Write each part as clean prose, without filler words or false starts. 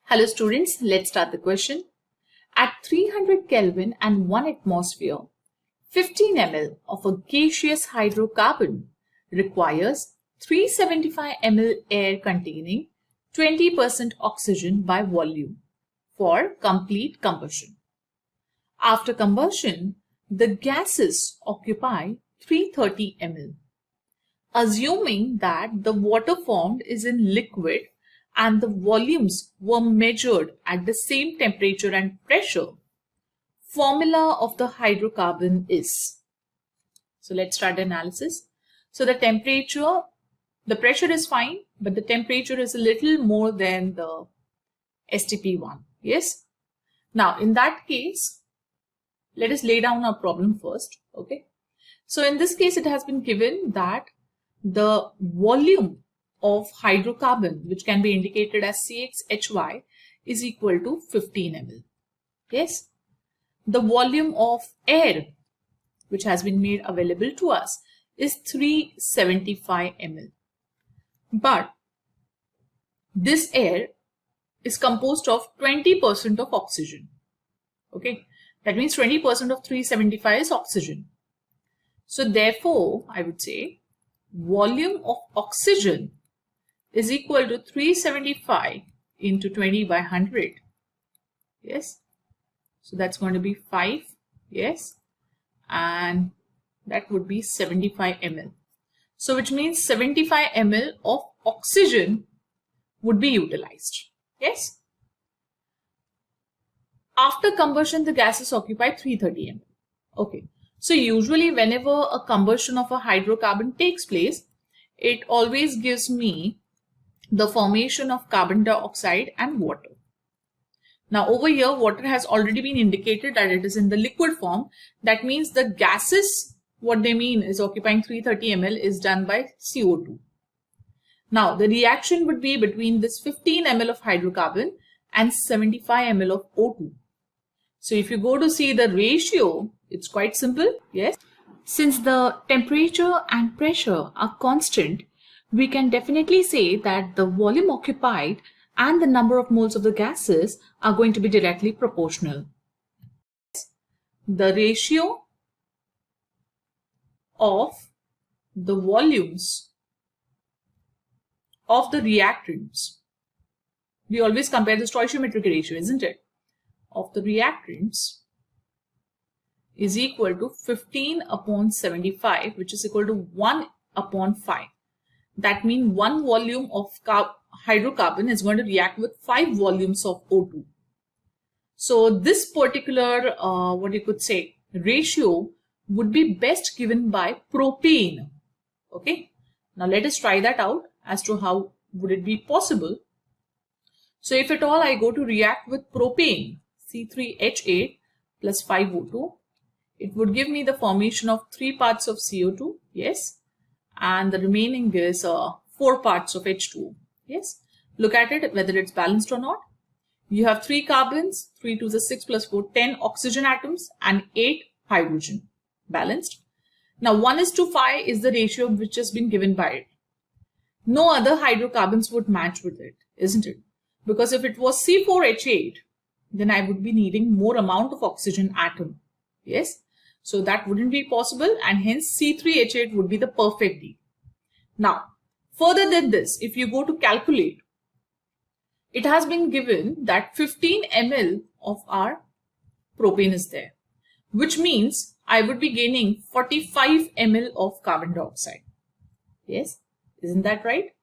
Hello students, let's start the question. At 300 Kelvin and 1 atmosphere, 15 ml of a gaseous hydrocarbon requires 375 ml air containing 20% oxygen by volume for complete combustion. After combustion, the gases occupy 330 ml. Assuming that the water formed is in liquid and the volumes were measured at the same temperature and pressure, formula of the hydrocarbon is. So let's start the analysis. So the pressure is fine, but the temperature is a little more than the STP1. Yes. Now in that case, let us lay down our problem first. Okay. So in this case, it has been given that the volume of hydrocarbon, which can be indicated as CXHY, is equal to 15 ml. Yes. The volume of air, which has been made available to us, is 375 ml. But this air is composed of 20% of oxygen. Okay. That means 20% of 375 is oxygen. So therefore, I would say volume of oxygen is equal to 375 into 20 by 100. Yes. So that's going to be 5. Yes. And that would be 75 ml. So which means 75 ml of oxygen would be utilized. Yes. After combustion, the gases occupy 330 ml. Okay. So usually whenever a combustion of a hydrocarbon takes place, it always gives me the formation of carbon dioxide and water. Now over here, water has already been indicated that it is in the liquid form. That means the gases, what they mean is occupying 330 ml is done by CO2. Now the reaction would be between this 15 ml of hydrocarbon and 75 ml of O2. So if you go to see the ratio, it's quite simple. Yes. Since the temperature and pressure are constant, we can definitely say that the volume occupied and the number of moles of the gases are going to be directly proportional. The ratio of the volumes of the reactants, we always compare the stoichiometric ratio, isn't it? Of the reactants is equal to 15 upon 75, which is equal to 1 upon 5. That means 1 volume of hydrocarbon is going to react with 5 volumes of O2. So this particular, what you could say, ratio would be best given by propane. Okay. Now let us try that out as to how would it be possible. So if at all I go to react with propane, C3H8 plus 5O2, it would give me the formation of 3 parts of CO2. Yes. And the remaining is 4 parts of H2O. Yes. Look at it, whether it's balanced or not. You have 3 carbons, 3 to the 6 plus 4, 10 oxygen atoms and 8 hydrogen. Balanced. Now 1:5 is the ratio which has been given by it. No other hydrocarbons would match with it, isn't it? Because if it was C4H8, then I would be needing more amount of oxygen atom. Yes. So that wouldn't be possible, and hence C3H8 would be the perfect deal. Now, further than this, if you go to calculate, it has been given that 15 ml of our propane is there, which means I would be gaining 45 ml of carbon dioxide. Yes, isn't that right?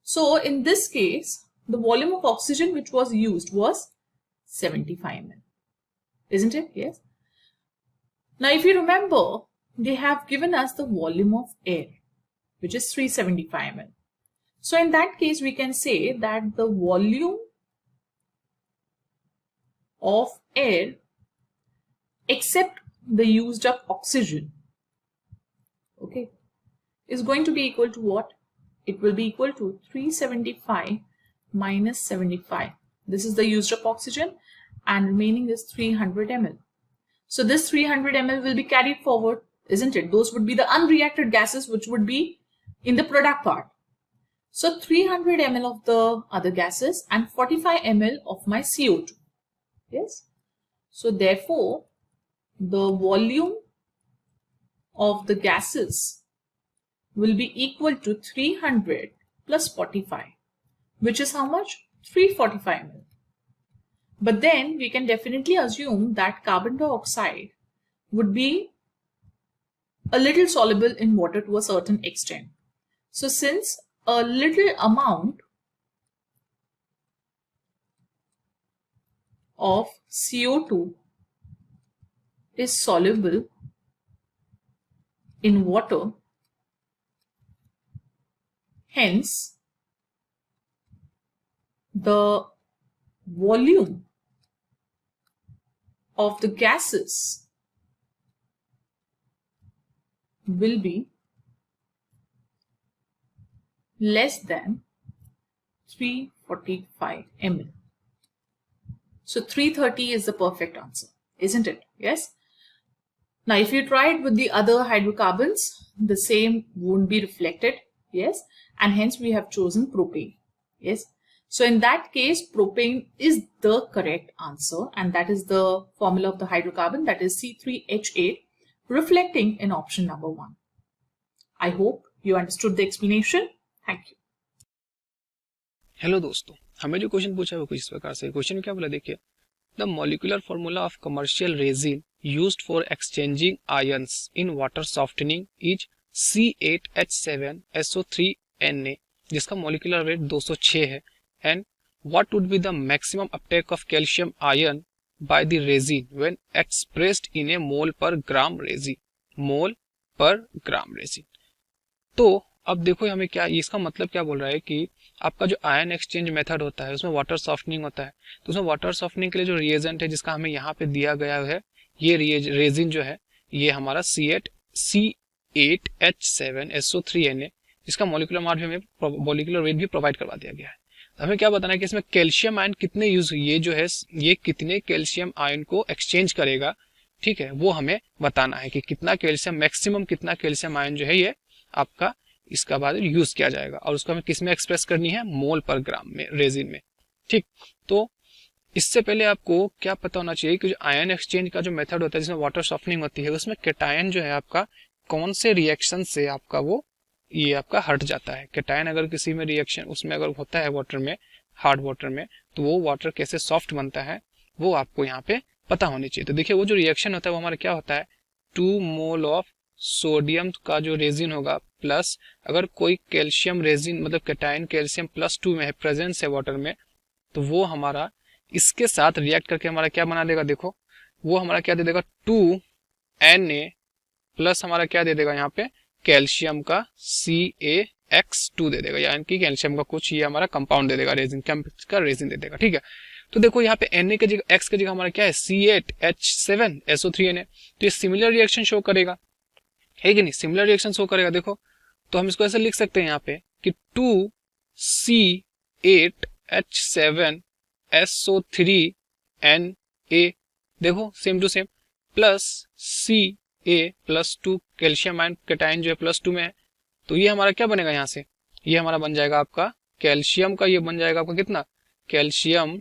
So in this case, the volume of oxygen which was used was 75 ml. Isn't it? Yes. Now, if you remember, they have given us the volume of air, which is 375 ml. So in that case, we can say that the volume of air except the used up oxygen, okay, is going to be equal to what? It will be equal to 375 minus 75. This is the used up oxygen and remaining is 300 ml. So this 300 ml will be carried forward, isn't it? Those would be the unreacted gases which would be in the product part. So 300 ml of the other gases and 45 ml of my CO2. Yes. So therefore, the volume of the gases will be equal to 300 plus 45, which is how much? 345 ml. But then we can definitely assume that carbon dioxide would be a little soluble in water to a certain extent. So since a little amount of CO2 is soluble in water, hence the volume of the gases will be less than 345 ml. So 330 is the perfect answer, isn't it? Yes. Now, if you try it with the other hydrocarbons, the same won't be reflected. Yes. And hence we have chosen propane. Yes. So in that case, propane is the correct answer, and that is the formula of the hydrocarbon, that is C3H8, reflecting in option number 1. I hope you understood the explanation. Thank you. Hello दोस्तों, हमें जो question पूछा है वो कुछ इस प्रकार से। क्वेश्चन क्या बोला देखिए, the molecular formula of commercial resin used for exchanging ions in water softening is C8H7SO3Na, जिसका मॉलिक्यूलर वेट 206 है, and what would be the maximum uptake of calcium ion by the resin when expressed in a mole per gram resin, mole per gram resin. तो अब देखो हमें क्या, इसका मतलब क्या बोल रहा है कि आपका जो आयन एक्सचेंज मेथड होता है उसमें वाटर सॉफ्टनिंग होता है, तो उसमें वाटर सॉफ्टनिंग के लिए जो रिएजेंट है जिसका हमें यहाँ पे दिया गया है, ये रेजिन जो है ये हमारा C8H7SO3Na, जिसका मॉलिक्यूलर वेट भी प्रोवाइड करवा दिया गया है। तो हमें क्या बताना है कि इसमें कैल्शियम आयन कितने यूज, ये जो है ये कितने कैल्शियम आयन को एक्सचेंज करेगा, ठीक है, वो हमें बताना है कि कितना कैल्शियम, मैक्सिमम कितना कैल्शियम आयन जो है ये आपका इसका बाद यूज किया जाएगा, और उसको हमें किस में एक्सप्रेस करनी है, मोल पर ग्राम में, रेजिन में। ठीक, तो इससे पहले आपको क्या पता होना चाहिए कि जो आयन एक्सचेंज का जो मेथड होता है जिसमें वाटर सॉफ्टनिंग होती है, उसमें कैटायन जो है आपका कौन से रिएक्शन से आपका वो ये आपका हट जाता है। कैटायन अगर किसी में रिएक्शन उसमें अगर होता है वाटर में, हार्ड वाटर में, तो वो वाटर कैसे सॉफ्ट बनता है वो आपको यहाँ पे पता होनी चाहिए। तो देखिए वो जो रिएक्शन होता है वो हमारा क्या होता है, 2 मोल ऑफ सोडियम का जो रेजिन होगा प्लस अगर कोई कैल्शियम रेजिन मतलब कैटायन कैल्शियम +2 में है, प्रेजेंस है वाटर में, तो वो हमारा इसके साथ रिएक्ट करके हमारा क्या बना देगा, देखो वो हमारा क्या दे देगा, 2Na प्लस हमारा क्या दे देगा यहाँ पे कैल्शियम का CaX2 दे देगा, यानी कि कैल्शियम का कुछ ये हमारा कंपाउंड दे देगा, रेजिन का रेजिन दे देगा। ठीक है, तो देखो यहाँ पे Na के जगह X के जगह हमारा क्या है, C8H7SO3Na, तो ये सिमिलर रिएक्शन शो करेगा, है कि नहीं, सिमिलर रिएक्शन शो करेगा। देखो तो हम इसको ऐसे लिख सकते हैं यहाँ पे कि 2C8H7SO3Na, देखो same to same, plus Ca+2 calcium ion cation जो है +2 में है, तो ये हमारा क्या बनेगा, यहाँ से ये हमारा बन जाएगा आपका कैल्शियम का, ये बन जाएगा आपका कितना, कैल्शियम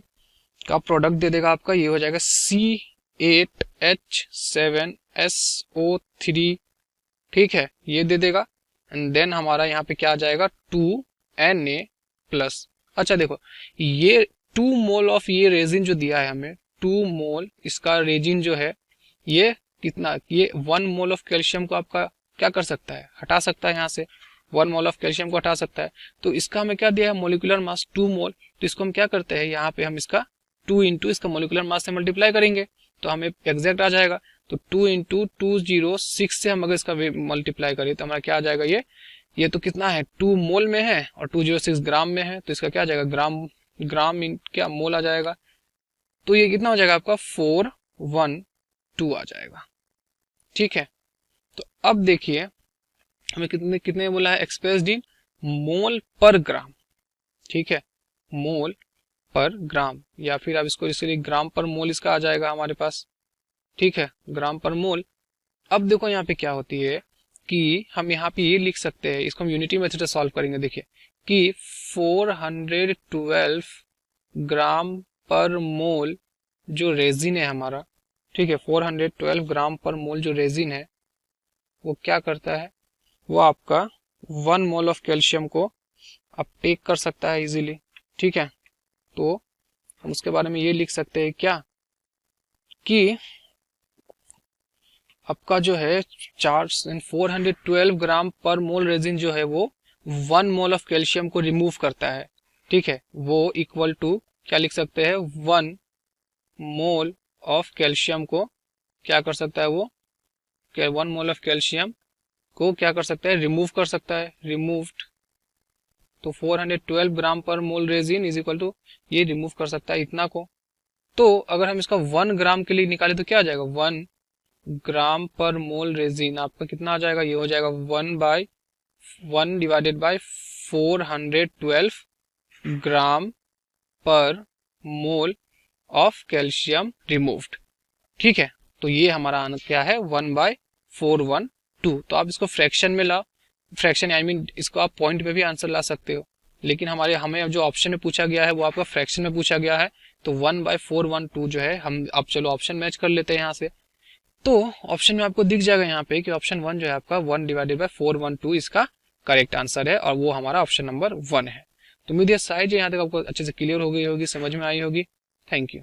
का प्रोडक्ट दे देगा आपका, ये हो जाएगा C8H7SO3, ठीक है, ये दे देगा, एंड देन हमारा यहाँ पे क्या आ जाएगा 2Na प्लस। अच्छा देखो ये 2 मोल ऑफ ये रेजिन जो दिया है हमें, 2 मोल इसका रेजिन जो है ये कितना, ये 1 मोल ऑफ कैल्शियम को आपका क्या कर सकता है, हटा सकता है, यहाँ से 1 मोल ऑफ कैल्शियम को हटा सकता है। तो इसका हमें क्या दिया है, मोलिकुलर मास 2 मोल, तो इसको हम क्या करते हैं, यहाँ पे हम इसका 2 इंटू इसका मोलिकुलर मास से मल्टीप्लाई करेंगे तो हमें एग्जैक्ट आ जाएगा। तो 2 इंटू 206 से हम अगर इसका मल्टीप्लाई करें तो हमारा क्या आ जाएगा, ये तो कितना है 2 मोल में है और 206 ग्राम में है, तो इसका क्या आ जाएगा, ग्राम इन क्या मोल आ जाएगा, तो ये कितना हो जाएगा आपका 412 आ जाएगा। ठीक है, तो अब देखिए हमें कितने बोला है, एक्सप्रेस्ड इन मोल पर ग्राम, ठीक है, मोल पर ग्राम, या फिर आप इसको इसके लिए ग्राम पर मोल इसका आ जाएगा हमारे पास, ठीक है, ग्राम पर मोल। अब देखो यहाँ पे क्या होती है कि हम यहाँ पे ये लिख सकते हैं, इसको हम यूनिटी मेथड से सॉल्व करेंगे। देखिए कि 412 ग्राम पर मोल जो रेजिन है हमारा, ठीक है, 412 ग्राम पर मोल जो रेजिन है वो क्या करता है, वो आपका 1 मोल ऑफ कैल्शियम को अपटेक कर सकता है इजीली, ठीक है। तो हम उसके बारे में ये लिख सकते हैं क्या कि आपका जो है 412 ग्राम पर मोल रेजिन जो है वो 1 मोल ऑफ कैल्शियम को रिमूव करता है, ठीक है। वो इक्वल टू क्या लिख सकते हैं, 1 मोल ऑफ कैल्शियम को क्या कर सकता है, वो 1 मोल ऑफ कैल्शियम को क्या कर सकता है, रिमूव कर सकता है, रिमूव्ड। तो 412 ग्राम पर मोल रेजिन इज इक्वल टू ये रिमूव कर सकता है इतना को। तो अगर हम इसका 1 ग्राम के लिए निकाले तो क्या आ जाएगा, 1 ग्राम पर मोल रेजिन आपका कितना आ जाएगा, ये हो जाएगा 1 डिवाइडेड बाय 412 ग्राम पर मोल ऑफ कैल्शियम रिमूव्ड, ठीक है। तो ये हमारा आंसर क्या है, 1/412। तो आप इसको फ्रैक्शन में ला, फ्रैक्शन आई मीन इसको आप पॉइंट पे भी आंसर ला सकते हो, लेकिन हमें जो ऑप्शन में पूछा गया है वो आपका फ्रैक्शन में पूछा गया है। तो 1/412 जो है हम अब चलो ऑप्शन मैच कर लेते हैं यहाँ से। तो ऑप्शन में आपको दिख जाएगा यहाँ पे कि ऑप्शन 1 जो है आपका 1/412 इसका करेक्ट आंसर है, और वो हमारा ऑप्शन नंबर 1 है। तो उम्मीद है साइड यहाँ तक आपको अच्छे से क्लियर हो गई होगी, समझ में आई होगी। Thank you.